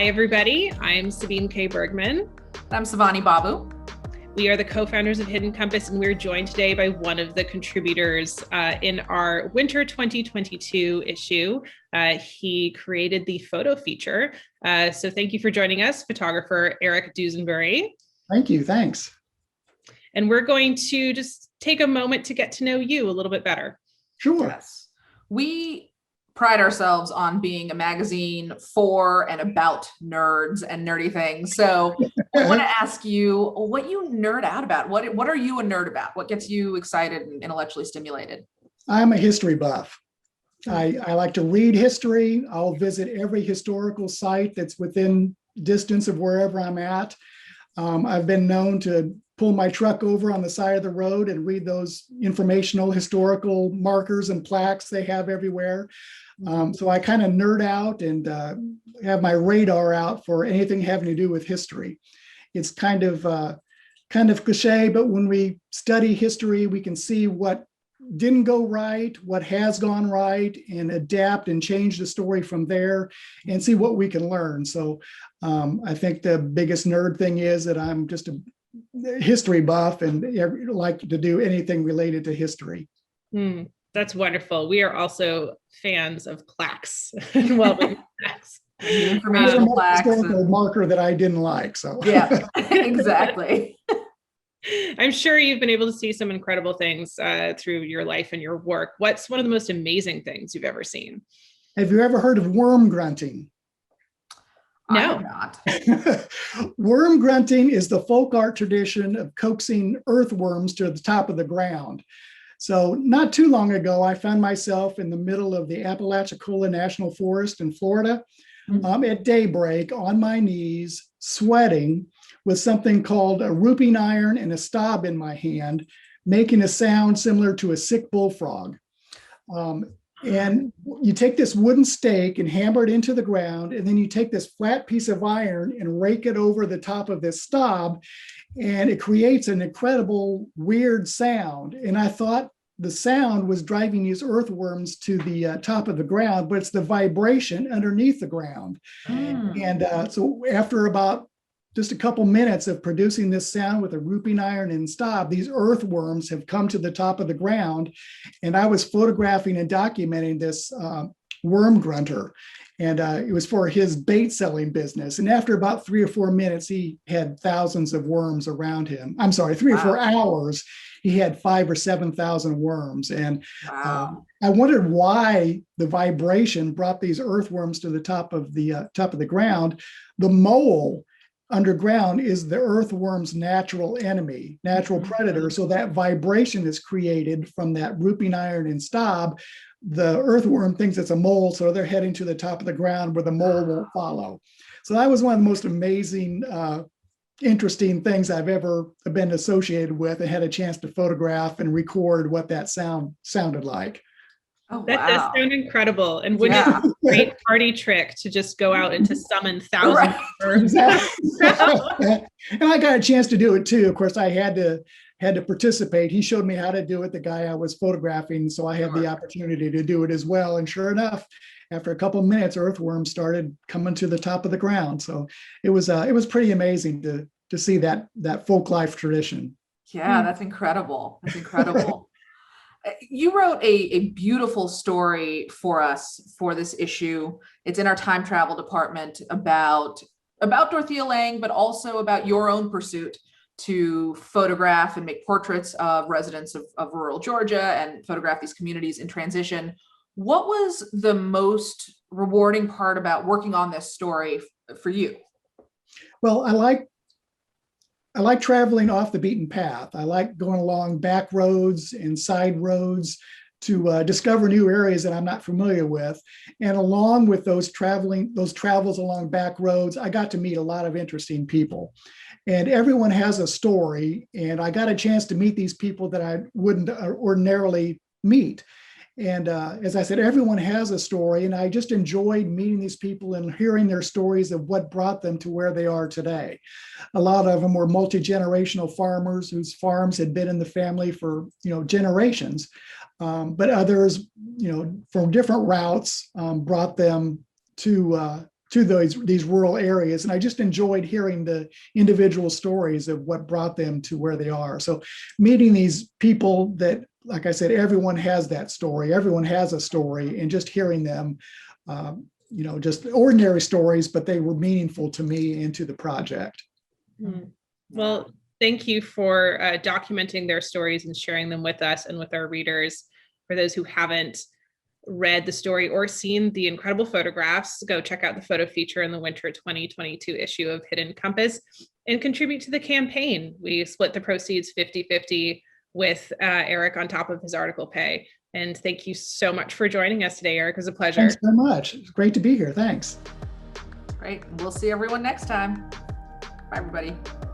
Hi, everybody. I'm Sabine K. Bergman. I'm Savani Babu. We are the co-founders of Hidden Compass, and we're joined today by one of the contributors in our winter 2022 issue. He created the photo feature. So thank you for joining us, photographer Eric Dusenbery. Thank you. Thanks. And we're going to just take a moment to get to know you a little bit better. Sure. Yes. We pride ourselves on being a magazine for and about nerds and nerdy things. So I want to ask you what you nerd out about. What are you a nerd about? What gets you excited and intellectually stimulated? I'm a history buff. I like to read history. I'll visit every historical site that's within distance of wherever I'm at. I've been known to pull my truck over on the side of the road and read those informational historical markers and plaques they have everywhere. So I kind of nerd out and have my radar out for anything having to do with history. It's kind of cliche, but when we study history, we can see what didn't go right, what has gone right, and adapt and change the story from there and see what we can learn. So I think the biggest nerd thing is that I'm just a history buff and like to do anything related to history. That's wonderful. We are also fans of plaques and well-written plaques. Informational plaques. Historical marker that I didn't like. So yeah, exactly. I'm sure you've been able to see some incredible things through your life and your work. What's one of the most amazing things you've ever seen? Have you ever heard of worm grunting? No. I have not. Worm grunting is the folk art tradition of coaxing earthworms to the top of the ground. So not too long ago, I found myself in the middle of the Apalachicola National Forest in Florida at daybreak on my knees, sweating with something called a rooping iron and a stob in my hand, making a sound similar to a sick bullfrog. And you take this wooden stake and hammer it into the ground, and then you take this flat piece of iron and rake it over the top of this stob, and it creates an incredible, weird sound. And I thought the sound was driving these earthworms to the top of the ground, but it's the vibration underneath the ground. And so after about just a couple minutes of producing this sound with a rooping iron and stob, these earthworms have come to the top of the ground. And I was photographing and documenting this worm grunter. And it was for his bait selling business. And after about 3 or 4 minutes, he had thousands of worms around him. I'm sorry, 3 or 4 hours, he had 5,000 or 7,000 worms. And I wondered why the vibration brought these earthworms to the top of the ground. The mole underground is the earthworm's natural enemy, natural predator. So that vibration is created from that rooping iron and stob. The earthworm thinks it's a mole, so they're heading to the top of the ground where the mole won't follow. So that was one of the most amazing, interesting things I've ever been associated with and had a chance to photograph and record what that sounded like. Oh, that does sound incredible. And wouldn't it be a great party trick to just go out and to summon thousands of worms? And I got a chance to do it too. Of course, I had to participate. He showed me how to do it, the guy I was photographing. So I had the opportunity to do it as well. And sure enough, after a couple of minutes, earthworms started coming to the top of the ground. So it was pretty amazing to see that folk life tradition. Yeah, that's incredible. That's incredible. You wrote a beautiful story for us for this issue. It's in our time travel department about Dorothea Lange, but also about your own pursuit to photograph and make portraits of residents of rural Georgia and photograph these communities in transition. What was the most rewarding part about working on this story for you? Well, I like traveling off the beaten path. I like going along back roads and side roads to discover new areas that I'm not familiar with. And along with those travels along back roads, I got to meet a lot of interesting people. And everyone has a story. And I got a chance to meet these people that I wouldn't ordinarily meet. And as I said, everyone has a story. And I just enjoyed meeting these people and hearing their stories of what brought them to where they are today. A lot of them were multi-generational farmers whose farms had been in the family for generations. But others, from different routes, brought them to to these rural areas. And I just enjoyed hearing the individual stories of what brought them to where they are. So meeting these people that, like I said, everyone has that story, everyone has a story, and just hearing them, just ordinary stories, but they were meaningful to me and to the project. Well, thank you for documenting their stories and sharing them with us and with our readers. For those who haven't read the story or seen the incredible photographs, go check out the photo feature in the winter 2022 issue of Hidden Compass and contribute to the campaign. We split the proceeds 50-50 with Eric on top of his article pay. And thank you so much for joining us today, Eric. It was a pleasure. Thanks so much. It's great to be here. Thanks. Great. We'll see everyone next time. Bye, everybody.